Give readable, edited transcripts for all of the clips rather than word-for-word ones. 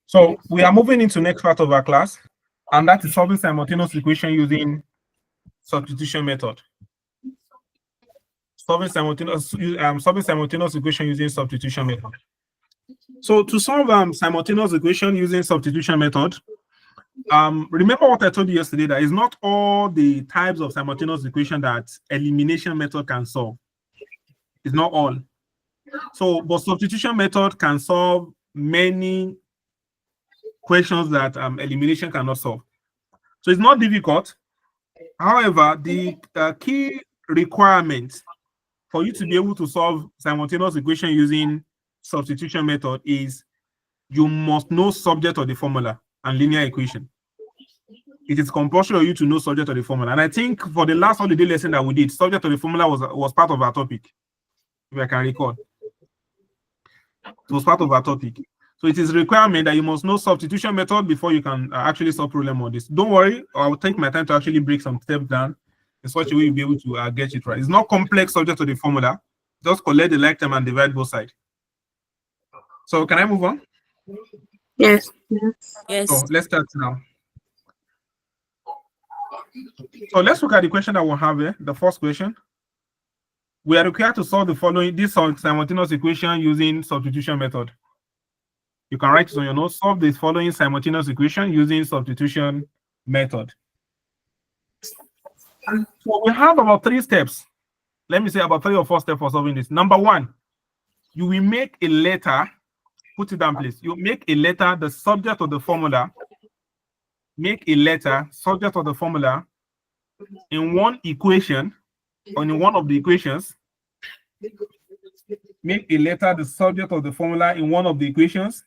So we are moving into next part of our class, and that is solving simultaneous equation using substitution method. Solving simultaneous equation using substitution method. So to solve simultaneous equation using substitution method, remember what I told you yesterday, that is not all the types of simultaneous equation that elimination method can solve. It's not all. So, but substitution method can solve many questions that elimination cannot solve. So it's not difficult. However, the key requirement for you to be able to solve simultaneous equation using substitution method is you must know subject of the formula and linear equation. It is compulsory for you to know subject of the formula. And I think for the last holiday lesson that we did, subject of the formula was part of our topic, if I can recall. It was part of our topic. So it is a requirement that you must know substitution method before you can actually solve problem on this. Don't worry, I will take my time to actually break some steps down in such a way you'll be able to get it right. It's not complex subject of the formula. Just collect the like term and divide both sides. So can I move on? Yes. Yes. So let's start now. So let's look at the question that we'll have here. The first question. We are required to solve the following, this simultaneous equation using substitution method. You can write it on your notes. Solve the following simultaneous equation using substitution method. So we have about 3 steps. Let me say about 3 or 4 steps for solving this. Number 1, you will make a letter. Put it down, please. You make a letter the subject of the formula. Make a letter subject of the formula in one equation or in one of the equations. Make a letter the subject of the formula in one of the equations.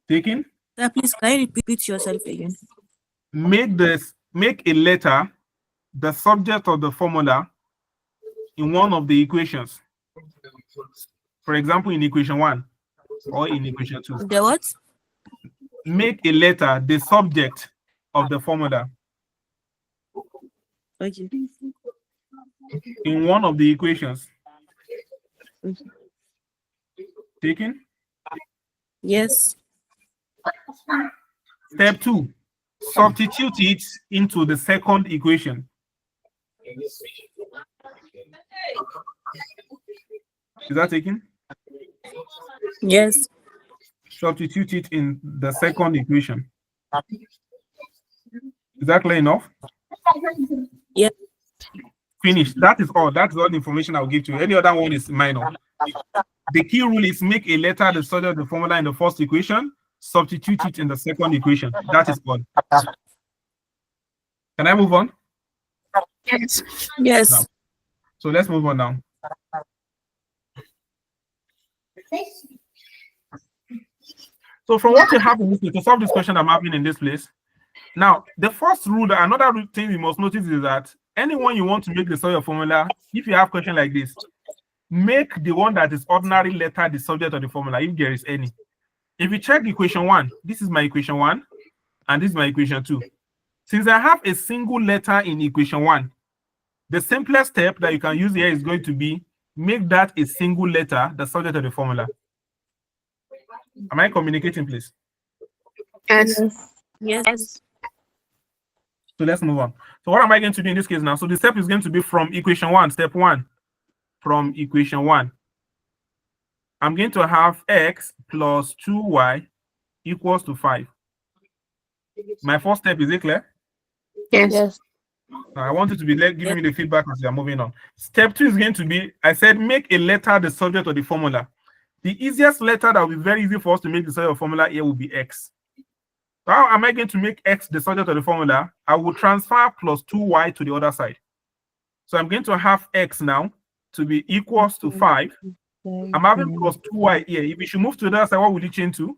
Taken? Sir, please, can you repeat yourself again? Make a letter the subject of the formula in one of the equations. For example, in equation 1 or in equation 2. The what? Make a letter the subject of the formula Okay. in one of the equations. Taken? Yes. Step 2, substitute it into the second equation. Is that taken? Yes. Substitute it in the second equation. Is that clear enough? Yes. Finish. That is all. That's all the information I'll give to you. Any other one is minor. The key rule is make a letter the subject of the formula in the first equation, substitute it in the second equation. That is all. Can I move on? Yes. Yes. No. So let's move on now. So from what you have in this place, to solve this question I'm having in this place, now the first rule, another thing you must notice is that anyone you want to make the solve your formula, if you have a question like this, make the one that is ordinary letter the subject of the formula, if there is any. If you check equation 1, this is my equation 1, and this is my equation 2. Since I have a single letter in equation 1, the simplest step that you can use here is going to be make that a single letter the subject of the formula. Am I communicating, please? Yes. Yes. So let's move on. So what am I going to do in this case now? So the step is going to be from equation 1, step 1. From equation 1. I'm going to have x plus 2y equals to 5. My first step, is it clear? Yes. Now, I want you to be giving me the feedback as we are moving on. Step 2 is going to be, I said, make a letter the subject of the formula. The easiest letter that will be very easy for us to make the subject of the formula here will be x. So how am I going to make x the subject of the formula? I will transfer plus 2y to the other side. So I'm going to have x now to be equals to 5. I'm having plus 2y here. If you should move to the other side, what will you change to?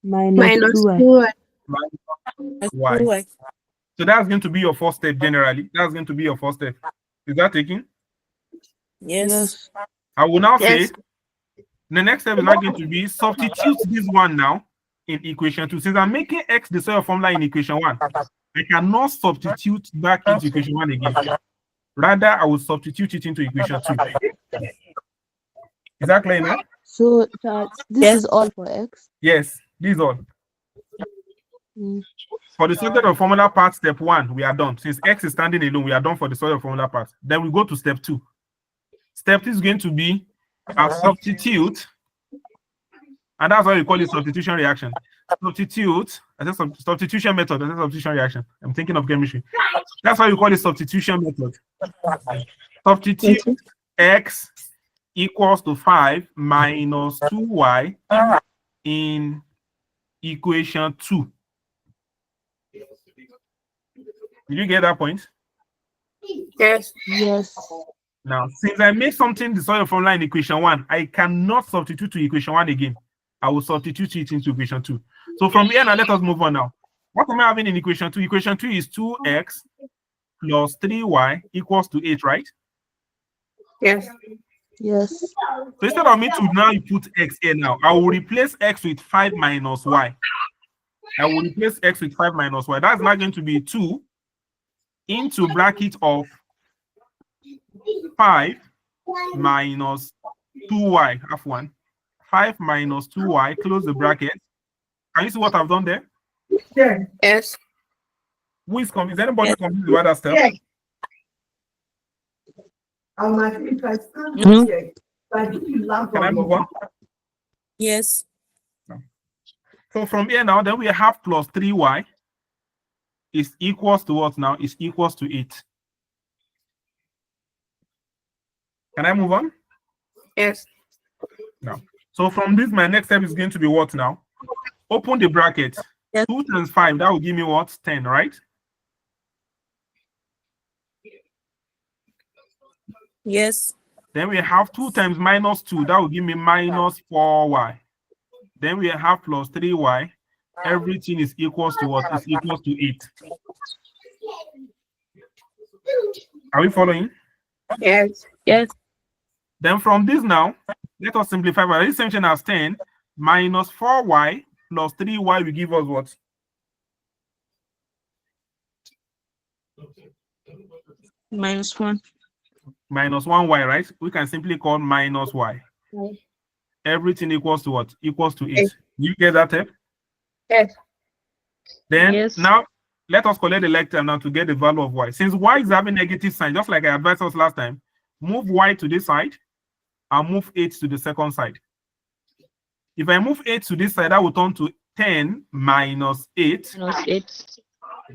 Minus 2y. Minus y. So that's going to be your first step generally. That's going to be your first step. Is that taken? Yes. I will now Yes. say the next step is not going to be substitute this one now in equation 2. Since I'm making x the same formula in equation 1, I cannot substitute back into equation 1 again. Rather, I will substitute it into equation 2. Is that clear now? So this Yes. is all for x. Yes, this is all. Mm. For the subject of formula part, step 1, we are done. Since x is standing alone, we are done for the subject of formula part. Then we go to step 2. Step 2 is going to be a substitute, and that's why we call it substitution reaction. Substitute, I said substitution method, I said substitution reaction. I'm thinking of chemistry. That's why we call it substitution method. Substitute x equals to 5 minus 2y in equation 2. Did you get that point? Yes. Now, since I made something the sort of formula in equation 1, I cannot substitute to equation 1 again. I will substitute it into equation 2. So from here now, let us move on now. What am I having in equation 2? Equation 2 is 2x plus 3y equals to 8, right? Yes. So instead of me to now put x here now, I will replace x with 5 minus y. I will replace x with 5 minus y. That's now going to be 2 into bracket of 5 minus 2y, half 1. 5 minus 2y, close the bracket. Can you see what I've done there? Yes. Who is confused? Is anybody confused about that step? Can I move on? Yes. So from here now, then we have plus 3y is equals to what now? Is equals to 8. Can I move on? Yes. No. So from this, my next step is going to be what now? Open the bracket. Yes. 2 times 5, that will give me what? 10, right? Yes. Then we have 2 times minus 2, that will give me minus 4y. Then we have plus 3y. Everything is equals to what? Is equals to 8. Are we following? Yes. Then from this now, let us simplify by this same thing as 10 minus 4y plus 3y will give us what? Minus 1. Minus 1y, right? We can simply call minus y. Everything equals to what? Equals to 8. You get that step? Yes. Then now let us collect the lecture now to get the value of y. Since y is having negative sign, just like I advised us last time, move y to this side and move 8 to the second side. If I move 8 to this side, that will turn to 10 minus 8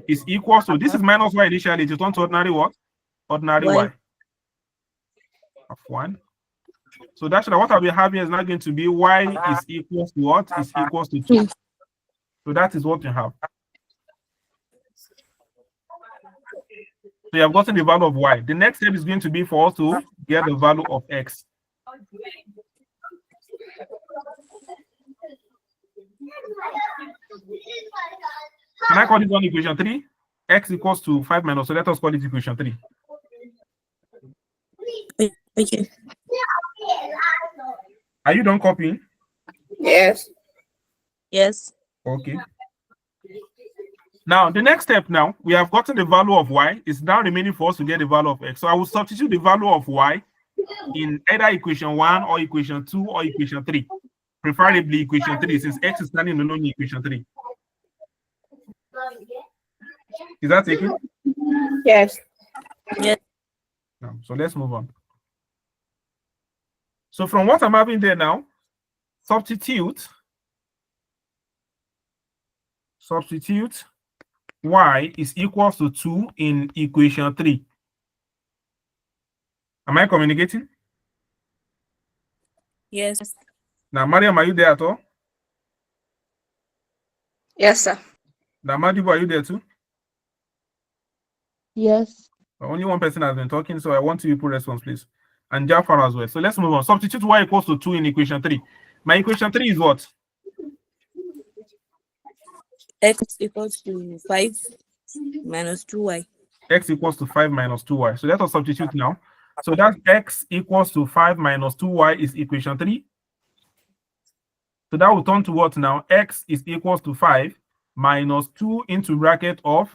is equals to, this is minus y initially, it will turn to ordinary what? Ordinary y. Of 1. So that's what I'll be having is not going to be y is equals to what? Is equals to 2. So that is what you have. So you have gotten the value of y. The next step is going to be for us to get the value of x. Can I call this one equation 3? X equals to 5 minus, so let us call it equation 3. Okay. Are you done copying? Yes. Okay. Now, the next step now, we have gotten the value of y. It's now remaining for us to get the value of x. So I will substitute the value of y in either equation 1 or equation 2 or equation 3. Preferably equation 3, since x is standing alone in equation 3. Is that taken? Yes. No. So let's move on. So from what I'm having there now, substitute y is equals to 2 in equation 3. Am I communicating? Yes. Now, Mariam, are you there at all? Yes, sir. Now, Madibu, are you there too? Yes. Only one person has been talking, so I want two people response, please. And Jafar as well. So let's move on. Substitute y equals to 2 in equation 3. My equation 3 is what? X equals to 5 minus 2y. X equals to 5 minus 2y. So let us substitute now. So that x equals to 5 minus 2y is equation 3. So that will turn to what now? X is equals to 5 minus 2 into bracket of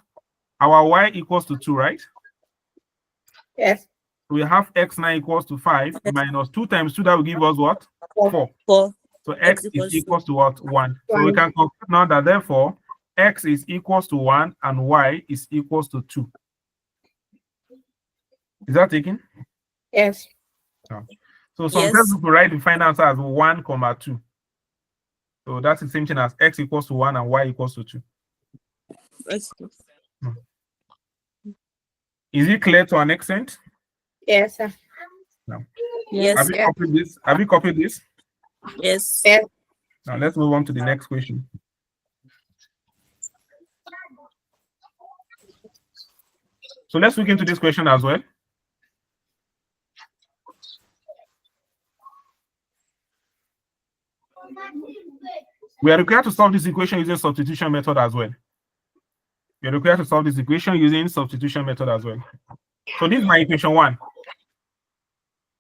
our y equals to 2, right? Yes. We have x9 equals to 5 minus 2 times 2. That will give us what? 4. 4. So x is equals to what? 1. So we can conclude now that therefore x is equals to 1 and y is equals to 2. Is that taken? Yes. No. So sometimes we write the final answer as 1, 2. So that's the same thing as x equals to 1 and y equals to 2. Is it clear to an extent? Yes, sir. No. Yes. Have you copied this? Have you copied this? Yes. Yes. Now let's move on to the next question. So let's look into this question as well. We are required to solve this equation using substitution method as well. We are required to solve this equation using substitution method as well. So this is my equation 1.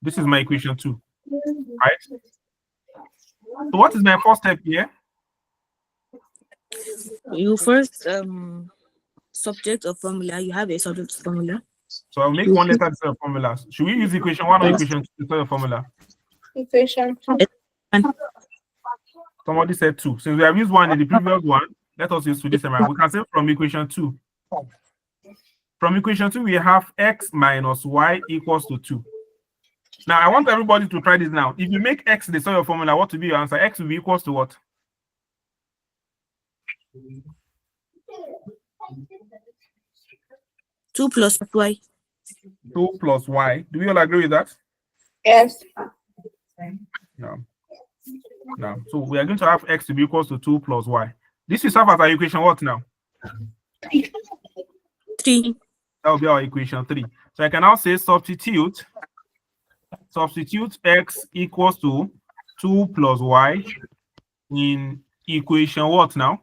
This is my equation 2. Right? So what is my first step here? You first subject a formula. You have a subject formula. So I'll make one letter instead of formulas. Should we use equation 1 or equation 2 instead of formula? Equation 2. Somebody said 2. Since we have used 1 in the previous one, let us use 2 this time. We can say from equation 2. From equation 2, we have x minus y equals to 2. Now, I want everybody to try this now. If you make x the sort of formula, what will be your answer? X will be equals to what? Two plus y. 2 plus y. Do we all agree with that? Yes. No. No. So we are going to have x to be equals to 2 plus y. This will serve as our equation what now? 3. That will be our equation 3. So I can now say substitute x equals to 2 plus y in equation what now?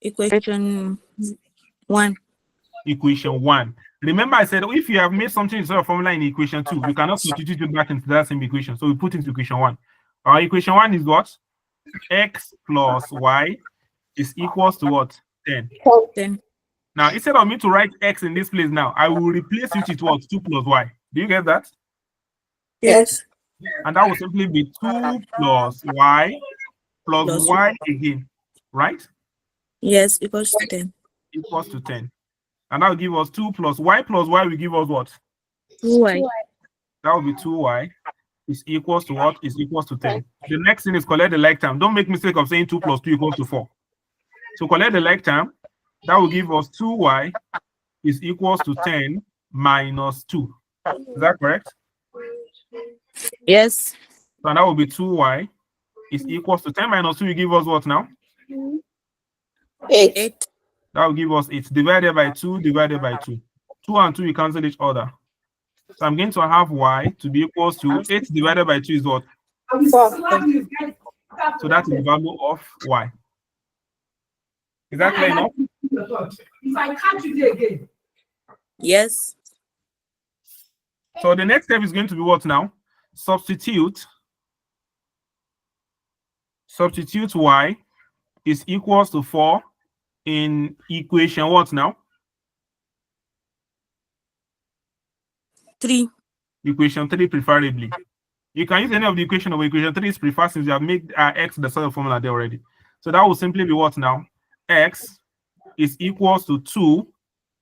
Equation 1. Equation 1. Remember I said if you have made something instead of formula in equation 2, you cannot substitute it back into that same equation. So we put into equation 1. Our equation 1 is what? X plus y is equals to what? 10. 10. Now, instead of me to write x in this place now, I will replace it with what? 2 plus y. Do you get that? Yes. And that will simply be 2 plus y plus y again, right? Yes, equals to 10. Equals to 10. And that will give us 2 plus y will give us what? 2y. That will be 2y is equals to what? Is equals to 10. The next thing is collect the like term. Don't make mistake of saying 2 plus 2 equals to 4. So collect the like term. That will give us 2y is equals to 10 minus 2. Is that correct? Yes. So that will be 2y is equals to 10 minus 2 will give us what now? 8. That will give us 8 divided by 2 divided by 2. 2 and 2 we cancel each other. So I'm going to have y to be equals to 8 divided by 2 is what? 4. So that is the value of y. Is that clear enough? If I catch you there again. Yes. So the next step is going to be what now? Substitute y is equals to 4 in equation what now? 3. Equation 3 preferably. You can use any of the equation of equation 3 is preferred since you have made x the sort of formula there already. So that will simply be what now? X is equals to 2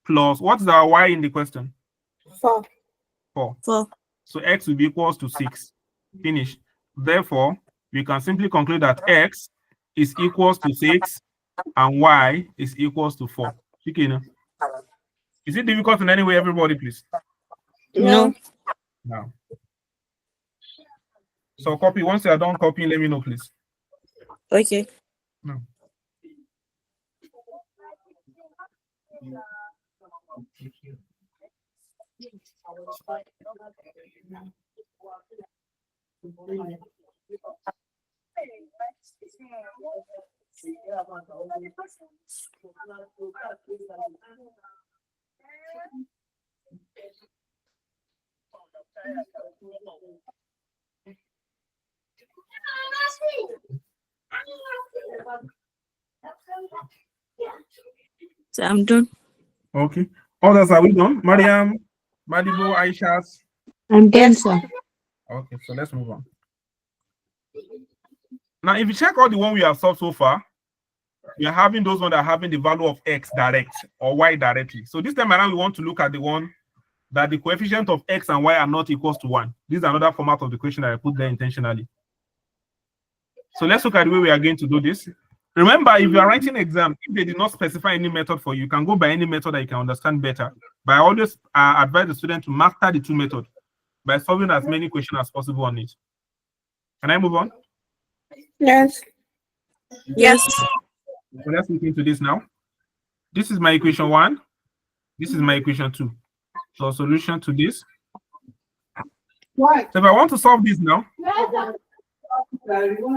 plus, what is our y in the question? 4. 4. So x will be equals to 6. Finish. Therefore, we can simply conclude that x is equals to 6 and y is equals to 4. Okay, now. Is it difficult in any way, everybody, please? No. No. So copy. Once you are done copying, let me know, please. Okay. No. So I'm done. Okay. Others are we done? Mariam, Madibo, Aishat. I'm done, sir. Okay, so let's move on. Now, if you check all the one we have solved so far, we are having those ones that are having the value of x direct or y directly. So this time around, we want to look at the one that the coefficient of x and y are not equals to 1. This is another format of the question that I put there intentionally. So let's look at the way we are going to do this. Remember, if you are writing an exam, if they did not specify any method for you, you can go by any method that you can understand better. But I always advise the student to master the two methods by solving as many questions as possible on it. Can I move on? Yes. Yes. So let's look into this now. This is my equation 1. This is my equation 2. So solution to this. Why? So if I want to solve this now,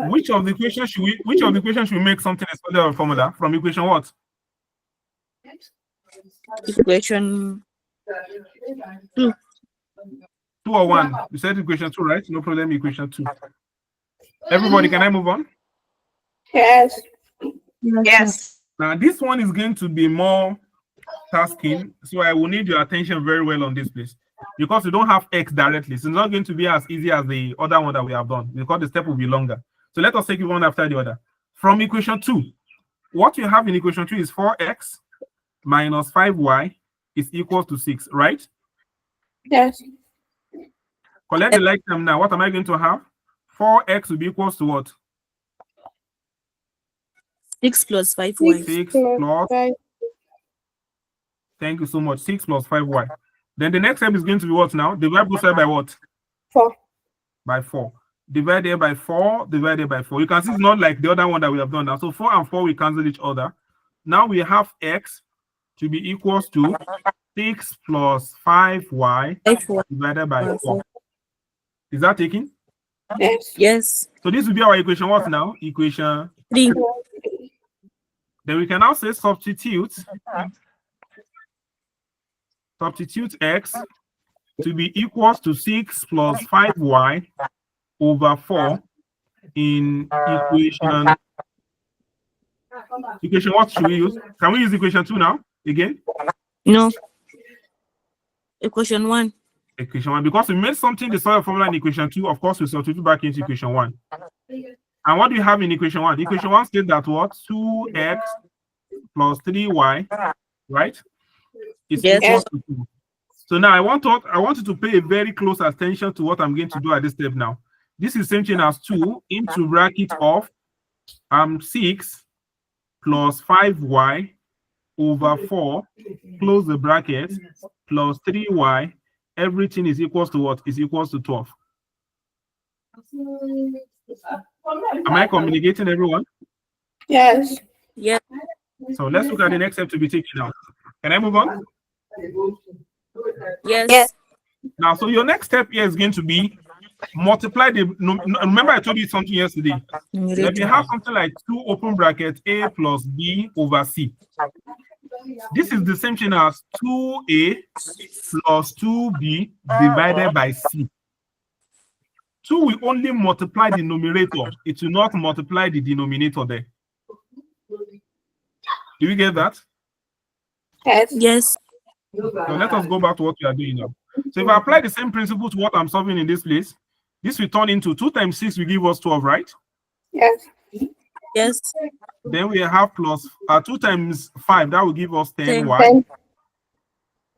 which of the equations should we make something as a formula from equation what? Equation 2. 2 or 1? You said equation 2, right? No problem, equation 2. Everybody, can I move on? Yes. Yes. Now, this one is going to be more tasking, so I will need your attention very well on this, please. Because we don't have x directly, so it's not going to be as easy as the other one that we have done, because the step will be longer. So let us take it one after the other. From equation 2, what you have in equation 2 is 4x minus 5y is equal to 6, right? Yes. Collect the like term now. What am I going to have? 4x will be equals to what? 6 plus 5y. 6 plus, 5. thank you so much, 6 plus 5y. Then the next step is going to be what now? Divide both sides by what? 4. By 4. Divided by 4, divided by 4. You can see it's not like the other one that we have done now. So 4 and 4 we cancel each other. Now we have x to be equals to 6 plus 5y divided by 4. Is that taken? Yes. Yes. So this will be our equation what now? Equation 3. Then we can now say substitute x to be equals to 6 plus 5y over 4 in equation what should we use? Can we use equation 2 now again? No. Equation 1. Equation 1, because we made something the solve formula in equation 2, of course we substitute back into equation 1. And what do you have in equation 1? Equation 1 states that what? 2x plus 3y, right? Is equal to 2. So now I want you to pay a very close attention to what I'm going to do at this step now. This is same thing as 2 into bracket of 6 plus 5y over 4, close the bracket, plus 3y, everything is equals to what? Is equals to 12. Am I communicating, everyone? Yes. Yes. So let's look at the next step to be taken now. Can I move on? Yes. Yes. Now, so your next step here is going to be multiply the, remember I told you something yesterday. Let me have something like 2 open bracket a plus b over c. This is the same thing as 2a plus 2b divided by c. 2 will only multiply the numerator. It will not multiply the denominator there. Do you get that? Yes. Yes. So let us go back to what we are doing now. So if I apply the same principle to what I'm solving in this place, this will turn into 2 times 6 will give us 12, right? Yes. Yes. Then we have plus 2 times 5, that will give us 10y. 10.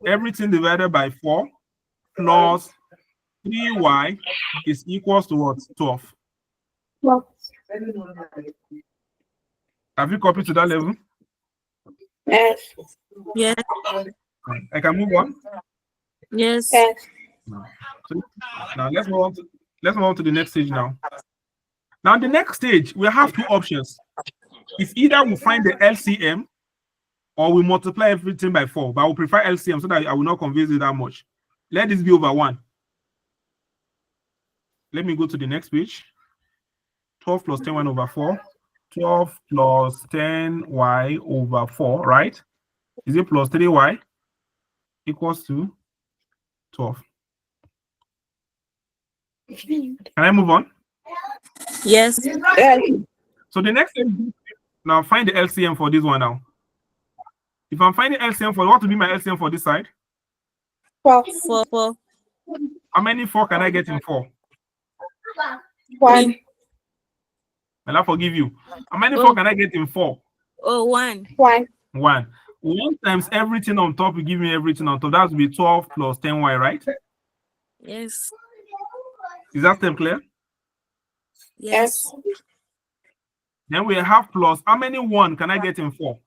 Everything divided by 4 plus 3y is equals to what? 12. Well, Have you copied to that level? yes. Yes. I can move on. Yes. Yes. So now let's move on to the next stage now. Now the next stage, we have 2 options. It's either we find the LCM or we multiply everything by 4, but I will prefer LCM so that I will not confuse it that much. Let this be over 1. Let me go to the next page. 12 plus 10y over 4. 12 plus 10y over 4, right? Is it plus 3y equals to 12? Can I move on? Yes. Yes. So the next step, now find the LCM for this one now. If I'm finding LCM for, what will be my LCM for this side? 4. 4. How many 4 can I get in 4? 1. I'll forgive you. How many 4 can I get in 4? Oh, 1. 1. 1. 1 times everything on top will give me everything on top. That will be 12 plus 10y, right? Yes. Is that step clear? Yes. Then we have plus. How many 1 can I get in 4?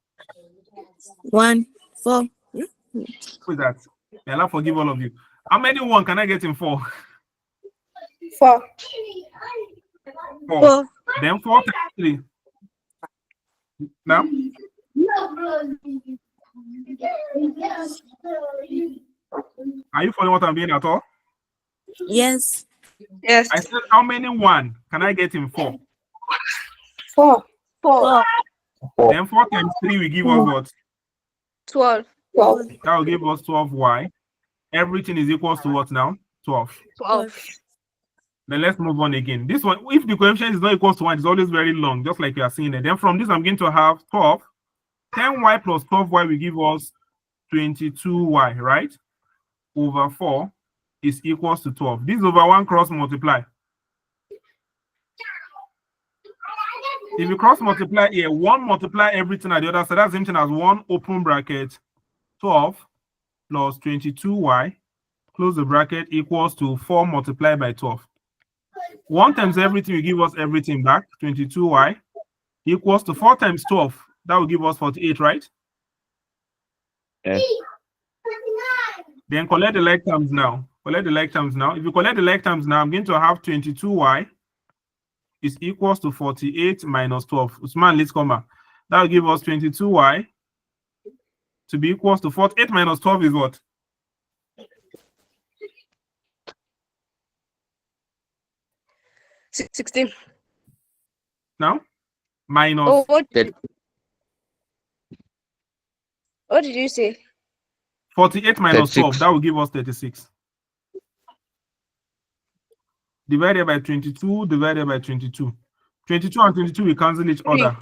1. 4. Who is that? I'll forgive all of you. How many 1 can I get in 4? 4. 4. 4. Then 4 times 3. Now? Are you following what I'm doing at all? Yes. Yes. I said, how many 1 can I get in 4? 4. 4. Then 4 times 3 will give us what? 12. 12. That will give us 12y. Everything is equal to what now? 12. 12. Then let's move on again. This one, if the coefficient is not equal to 1, it's always very long, just like you are seeing it. Then from this, I'm going to have 12. 10y plus 12y will give us 22y, right? Over 4 is equals to 12. This over 1 cross multiply. If you cross multiply here, 1 multiply everything at the other side. That's the same thing as 1 open bracket 12 plus 22y, close the bracket, equals to 4 multiplied by 12. 1 times everything will give us everything back, 22y, equals to 4 times 12. That will give us 48, right? Yes. Then collect the like terms now. Collect the like terms now. If you collect the like terms now, I'm going to have 22y is equals to 48 minus 12. Usman, let's come back. That will give us 22y to be equals to 48 minus 12 is what? Six- 16. Now? Minus Oh, what That- did you say? 48 minus 12. 36. That will give us 36. Divided by 22, divided by 22. 22 and 22 will cancel each Three. other.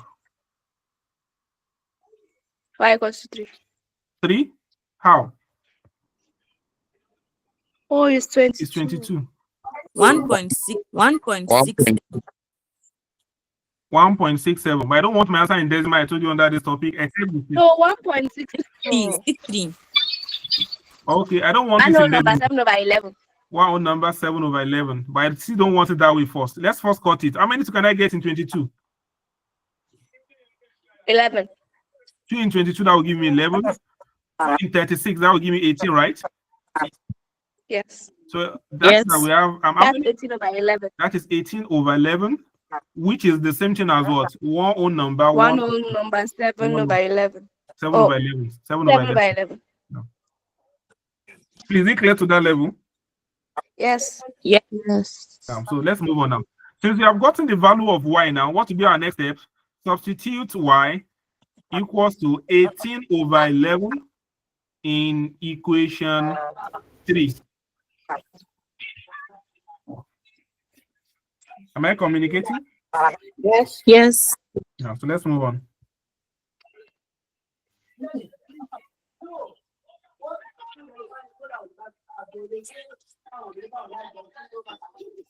Y equals to 3. 3? How? Oh, it's 22. It's 22. 1.6. 1.6. 1.67. But I don't want my answer in decimal. I told you under this topic. Except this. No, 1.6. 3. Okay, I don't want I this know in number decimal. 7 over 11. One on number 7 over 11. But I still don't want it that way first. Let's first cut it. How many can I get in 22? 11. 2 in 22, that will give me 11. 2 in 36, that will give me 18, right? Yes. So that's Yes. that we have. How That's many? 18 over 11. That is 18 over 11, which is the same thing as what? One whole number. One whole number 7 over 11. 7 Oh, over 11. 7 over 7 over 11. 11. Please, is it clear to that level? Yes. Yes. So let's move on now. Since we have gotten the value of y now, what will be our next step? Substitute y equals to 18 over 11 in equation 3. Am I communicating? Yes. Yes. Yeah, so let's move on.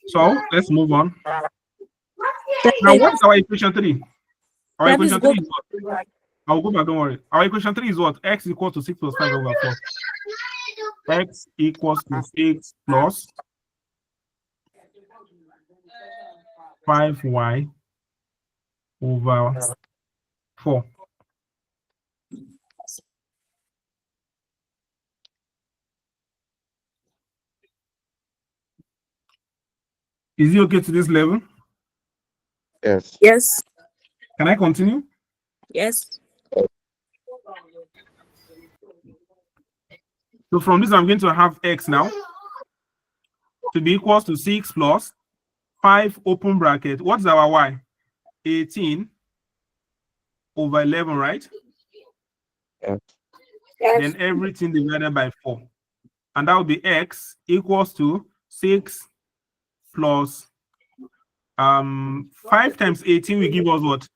So let's move on. Now, what's our equation 3? Our That is equation 3 is what? I'll go back, don't worry. Our equation 3 is what? X equals to 6 plus 5 over 4. X equals to 6 plus 5y over 4. Is it okay to this level? Yes. Yes. Can I continue? Yes. So from this, I'm going to have x now to be equals to 6 plus 5 open bracket. What's our y? 18 over 11, right? Yes. Yes. Then everything divided by 4. And that will be x equals to 6 plus 5 times 18 will give us what?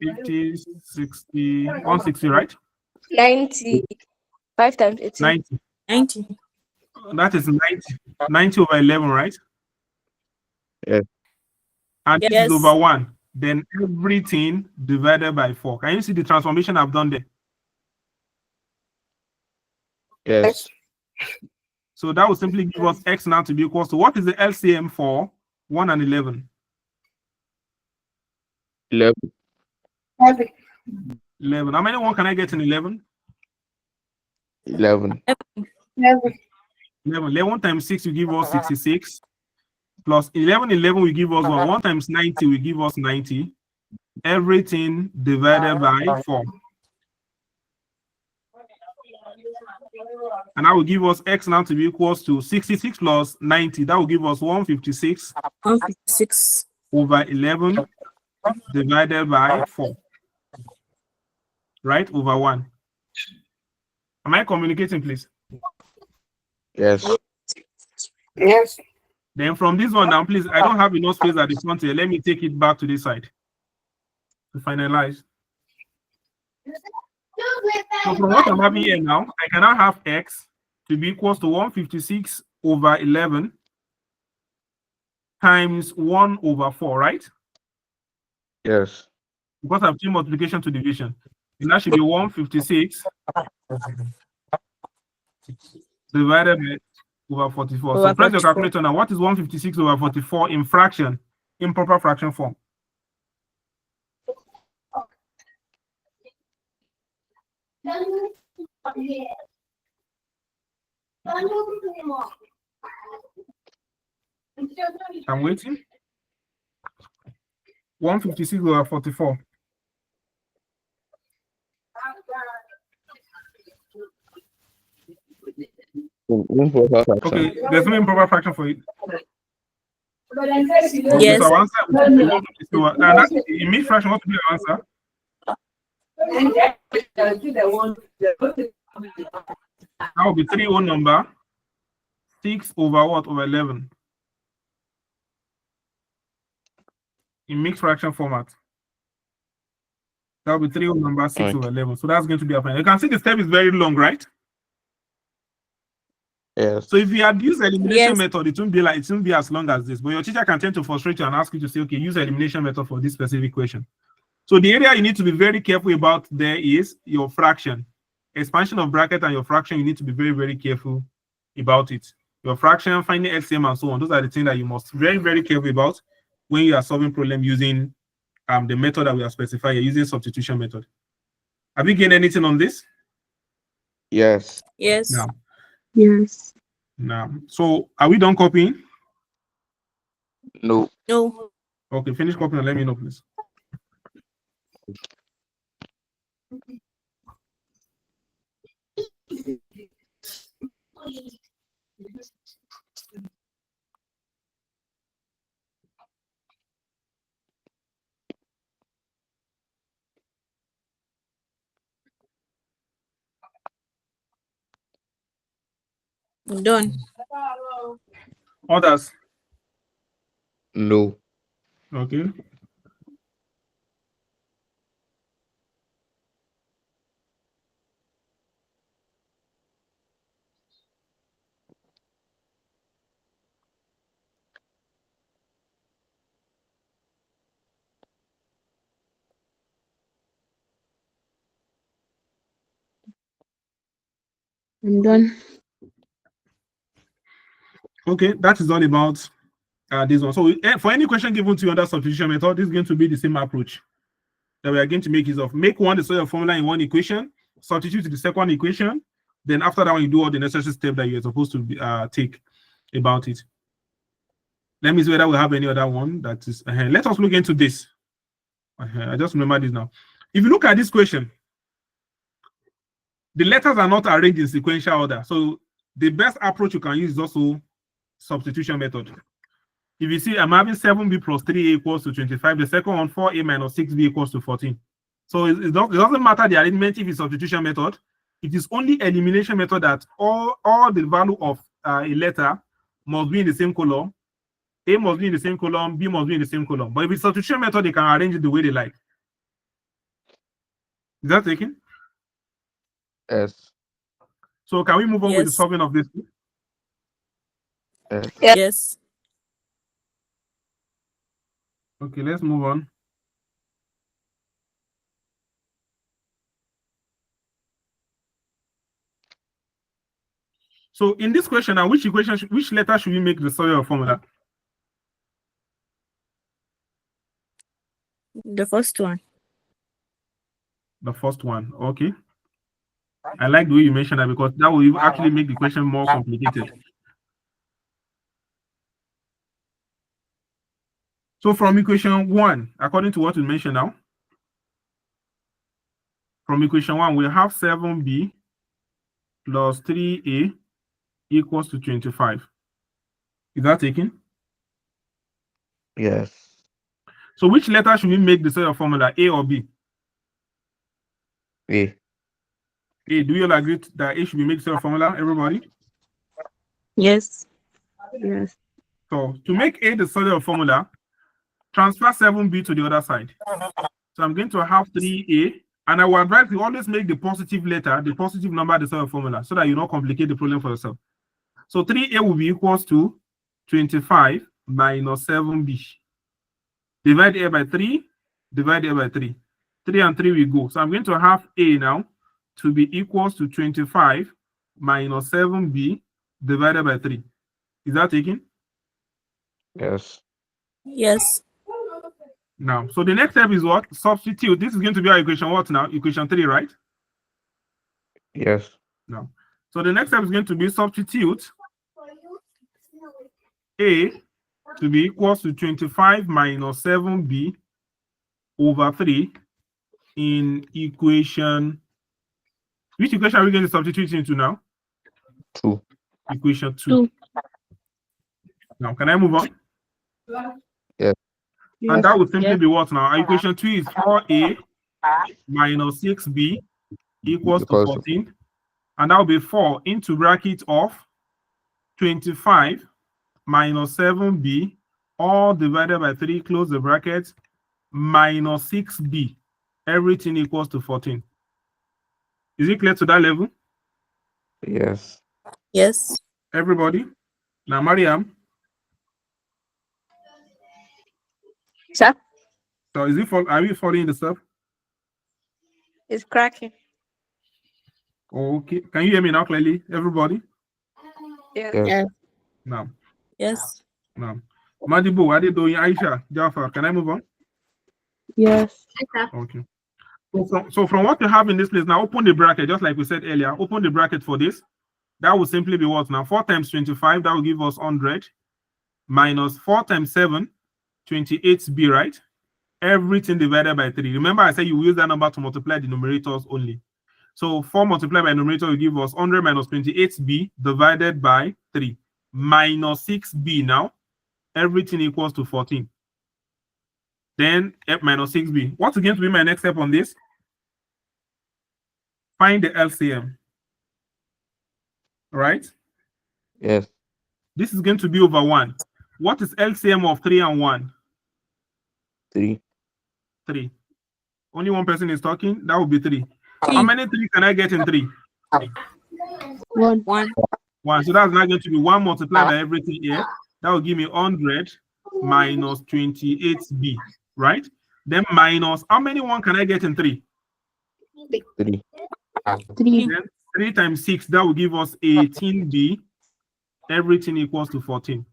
50, 60, 160, right? 90. 5 times 18. 90. 90. That is 90 over 11, right? Yes. And this Yes. is over 1. Then everything divided by 4. Can you see the transformation I've done there? Yes. So that will simply give us x now to be equal to, what is the LCM for 1 and 11? 11. 11. How many 1 can I get in 11? 11. 11. 11 times 6 will give us 66. Plus 11 will give us 1. 1 times 90 will give us 90. Everything divided by 4. And that will give us x now to be equals to 66 plus 90. That will give us 156 156. over 11 divided by 4. Right? Over 1. Am I communicating, please? Yes. Yes. Then from this one now, please, I don't have enough space at the front here. Let me take it back to this side to finalize. So from what I'm having here now, I can now have x to be equals to 156 over 11 times 1 over 4, right? Yes. Because I've changed multiplication to division. And that should be 156 divided by over 44. So press your calculator now. What is 156 over 44 in fraction, improper fraction form? I'm waiting. 156 over 44. Okay, there's no improper fraction for it. Okay, Yes. so our answer will be 156 over, and that, in mid fraction, what will be our answer? That will be 3 whole number. 6 over what? Over 11. In mixed fraction format. That will be 3 whole number, 6 over 11. So that's going to be our final. You can see the step is very long, right? Yes. So if you had used elimination method, it won't be as long as this. But your teacher can tend to frustrate you and ask you to say, okay, use elimination method for this specific question. So the area you need to be very careful about there is your fraction. Expansion of bracket and your fraction, you need to be very, very careful about it. Your fraction, finding LCM and so on, those are the things that you must very, very careful about when you are solving problem using the method that we have specified, using substitution method. Have you gained anything on this? Yes. Yes. No. Yes. No. So are we done copying? No. No. Okay, finish copying and let me know, please. I'm done. Others? No. Okay. I'm done. Okay, that is all about this one. So for any question given to you under substitution method, this is going to be the same approach that we are going to make use of. Make one the sort of formula in one equation, substitute the second equation. Then after that one, you do all the necessary steps that you're supposed to be, take about it. Let me see whether we have any other one that is. Let us look into this. I just remember this now. If you look at this question, the letters are not arranged in sequential order. So the best approach you can use is also substitution method. If you see, I'm having 7b plus 3a equals to 25. The second one, 4a minus 6b equals to 14. So it doesn't matter the arrangement if it's substitution method. It is only elimination method that all the value of a letter must be in the same column. A must be in the same column, B must be in the same column. But if it's substitution method, they can arrange it the way they like. Is that taken? Yes. So can we move on with the Yes. solving of this? Yes. Yes. Okay, let's move on. So in this question, now which letter should we make the solve of formula? The first one. The first one. Okay. I like the way you mentioned that because that will actually make the question more complicated. So from equation 1, according to what we mentioned now, from equation 1, we have 7b plus 3a equals to 25. Is that taken? Yes. So which letter should we make the solve of formula, A or B? A. A. Do you all agree that A should be made the solve of formula, everybody? Yes. Yes. So to make A the solve of formula, transfer 7b to the other side. So I'm going to have 3a, and I will advise you always make the positive letter, the positive number, the solve formula, so that you don't complicate the problem for yourself. So 3a will be equals to 25 minus 7b. Divide a by 3, divide a by 3. 3 and 3 will go. So I'm going to have a now to be equals to 25 minus 7b divided by 3. Is that taken? Yes. Yes. Now, so the next step is what? Substitute. This is going to be our equation what now? Equation 3, right? Yes. No. So the next step is going to be substitute a to be equals to 25 minus 7b over 3 in equation. Which equation are we going to substitute into now? 2. Equation 2. 2. Now, can I move on? Yes. And that would simply Yeah. be what now? Equation 2 is 4a minus 6b equals to 14. And that will be 4 into bracket of 25 minus 7b, all divided by 3, close the bracket, minus 6b. Everything equals to 14. Is it clear to that level? Yes. Yes. Everybody? Now, Mariam, Sir, so are we following the stuff? it's cracking. Okay. Can you hear me now clearly, everybody? Yes. Yes. Now. Yes. Now. Madibu, Adedoyin, Aisha, Jafar, can I move on? Yes. Okay. So from what you have in this place, now open the bracket, just like we said earlier, open the bracket for this. That will simply be what now? 4 times 25, that will give us 100, minus 4 times 7, 28b, right? Everything divided by 3. Remember, I said you use that number to multiply the numerators only. So 4 multiplied by numerator will give us 100 minus 28b divided by 3, minus 6b now. Everything equals to 14. Then f minus 6b. What's going to be my next step on this? Find the LCM. Right? Yes. This is going to be over 1. What is LCM of 3 and 1? 3. 3. Only one person is talking. That would be 3. How many 3 can I get in 3? 1. 1. 1. So that's not going to be 1 multiplied by everything here. That will give me 100 minus 28b. Right? Then minus, how many 1 can I get in 3? 3. 3. Then 3 times 6, that will give us 18b. Everything equals to 14.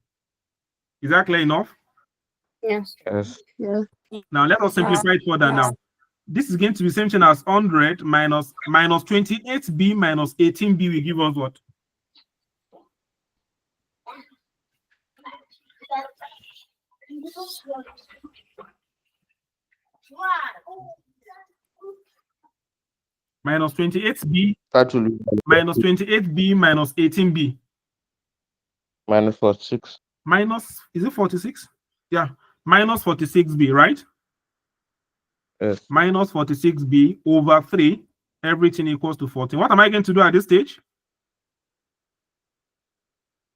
Is that clear enough? Yes. Yes. Yes. Now let us simplify it further now. This is going to be the same thing as 100 minus 28b minus 18b will give us what? Minus 28b That will be minus 28b minus 18b. minus 46. Minus, is it 46? Yeah, minus 46b, right? Yes. Minus 46b over 3, everything equals to 14. What am I going to do at this stage?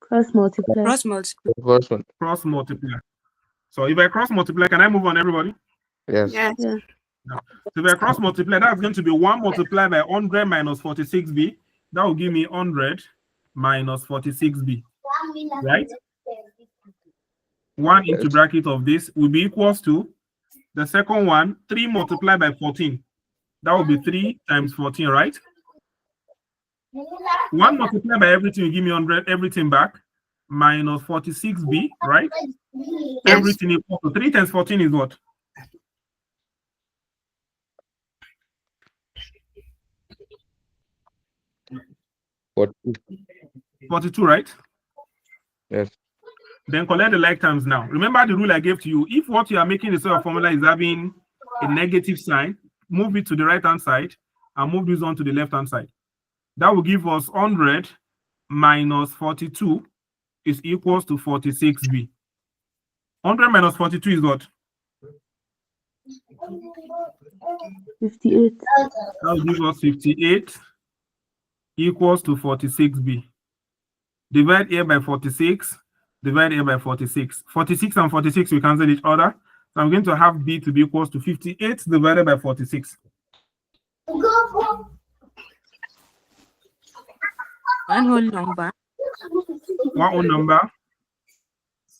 Cross multiply. Cross multiply. The first one. Cross multiply. So if I cross multiply, can I move on, everybody? Yes. Yes. So if I cross multiply, that's going to be 1 multiplied by 100 minus 46b. That will give me 100 minus 46b, right? 1 into Yes. bracket of this will be equals to the second one, 3 multiplied by 14. That will be 3 times 14, right? 1 multiplied by everything will give me 100, everything back, minus 46b, right? Everything equal to 3 times 14 is what? 42, right? Yes. Then collect the like terms now. Remember the rule I gave to you. If what you are making the sort of formula is having a negative sign, move it to the right-hand side and move this on to the left-hand side. That will give us 100 minus 42 is equals to 46b. 100 minus 42 is what? 58. That will give us 58 equals to 46b. Divide here by 46, divide here by 46. 46 and 46 we cancel each other. So I'm going to have b to be equals to 58 divided by 46. One whole number. One whole number,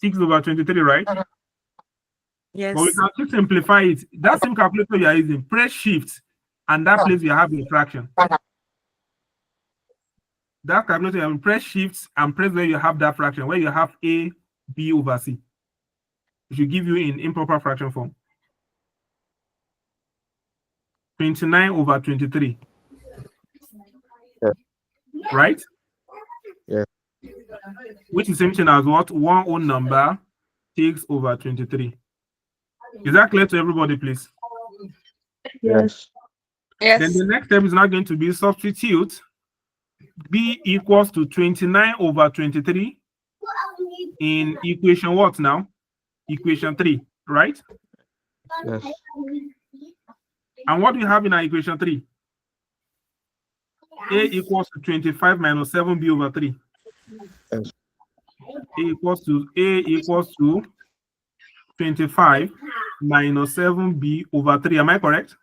6 over 23, right? Yes. But we can still simplify it. That same calculator you are using, press shift, and that place you have a fraction. That calculator, you have press shift and press where you have that fraction, where you have a, b over c. It should give you in improper fraction form. 29 over 23. Yeah. Right? Yeah. Which is same thing as what? One whole number, 6 over 23. Is that clear to everybody, please? Yes. Then the next step is now going to be substitute b equals to 29 over 23 in equation what now? Equation 3, right? Yes. And what do you have in our equation 3? A equals to 25 minus 7b over 3. Yes. A equals to 25 minus 7b over 3. Am I correct?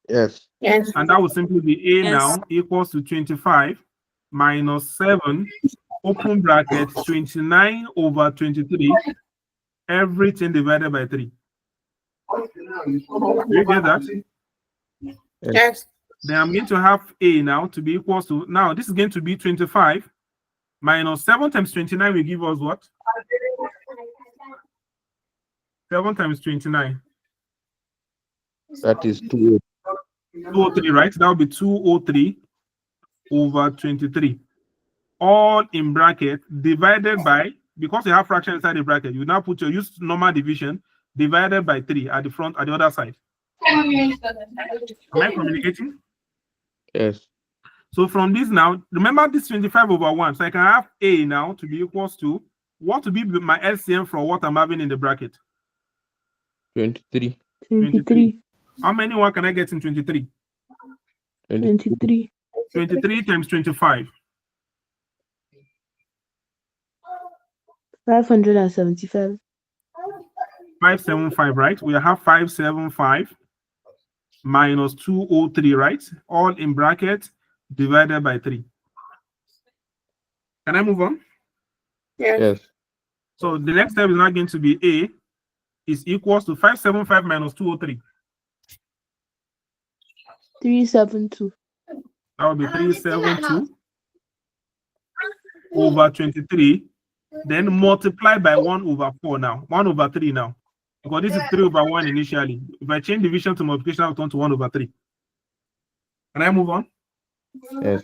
Yes. And that would simply be a Yes. now equals to 25 minus 7, open bracket, 29 over 23, everything divided by 3. Do you get that? Yes. Then I'm going to have a now to be equals to, now this is going to be 25 minus 7 times 29 will give us what? 7 times 29. That is 2. 203, right? That will be 203 over 23. All in bracket divided by, because you have fraction inside the bracket, you now put your use normal division divided by 3 at the front, at the other side. Am I communicating? Yes. So from this now, remember this 25 over 1. So I can have a now to be equals to what to be my LCM from what I'm having in the bracket? 23. 23. How many one can I get in 23? 23. 23 times 25. 575. 575, right? We have 575 minus 203, right? All in bracket divided by 3. Can I move on? Yes. So the next step is now going to be a is equals to 575 minus 203. 372. That would be 372 over 23. Then multiply by 1 over 4 now. 1 over 3 now. Because this is 3 over 1 initially. If I change division to multiplication, I'll turn to 1 over 3. Can I move on? Yes.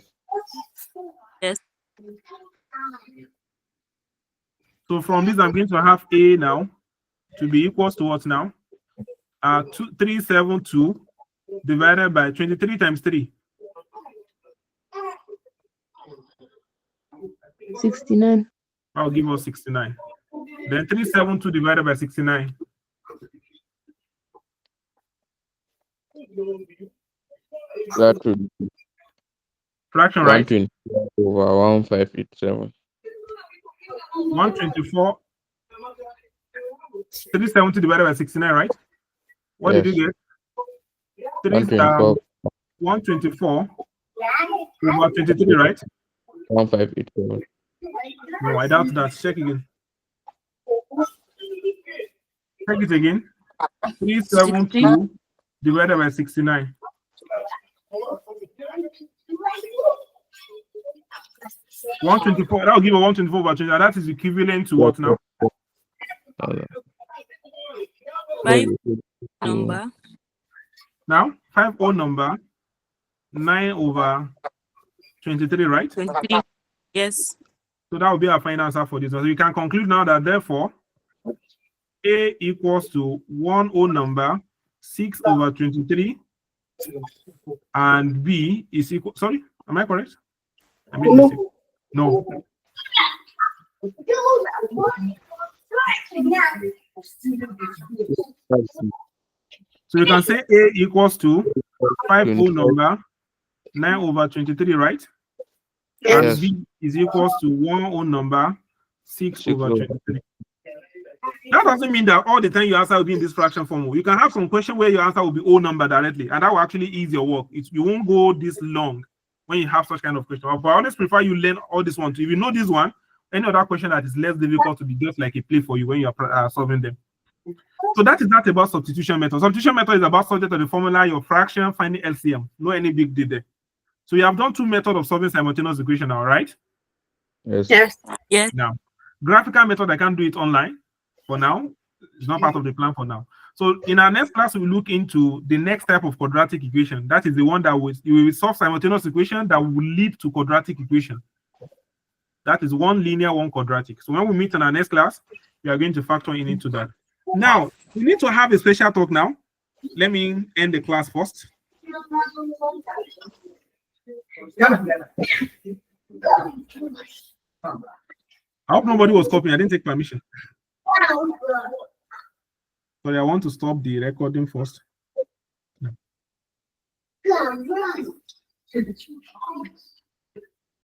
Yes. So from this, I'm going to have a now to be equals to what now? 372 divided by 23 times 3. 69. I'll give us 69. Then 372 divided by 69. That would be Fraction, right? 120 over 1587. 124. 370 divided by 69, right? What did you get? 124. 124 over 23, right? 1587. No, I doubt that. Check again. Check it again. 372 divided by 69. 124. That will give a 124 over 20. That is equivalent to what now? 5 number. Now, 5 odd number, 9 over 23, right? 23. Yes. So that will be our final answer for this one. So you can conclude now that therefore A equals to 1 whole number, 6 over 23, and B is equal. Sorry, am I correct? I made a mistake. No. So you can say A equals to 5 whole number, 9 over 23, right? And Yes. B is equals to 1 whole number, 6 over over 23. That doesn't mean that all the time your answer will be in this fraction form. You can have some question where your answer will be whole number directly, and that will actually ease your work. You won't go this long when you have such kind of question. But I always prefer you learn all this one too. If you know this one, any other question that is less difficult to be just like a play for you when you are solving them. So that is not about substitution method. Substitution method is about subject of the formula, your fraction, finding LCM. No any big deal there. So you have done 2 methods of solving simultaneous equation now, right? Yes. Yes. Now, graphical method, I can't do it online for now. It's not part of the plan for now. So in our next class, we'll look into the next type of quadratic equation. That is the one that you will solve simultaneous equation that will lead to quadratic equation. That is one linear, one quadratic. So when we meet in our next class, we are going to factor in into that. Now, we need to have a special talk now. Let me end the class first. I hope nobody was copying. I didn't take permission. Sorry, I want to stop the recording first. No.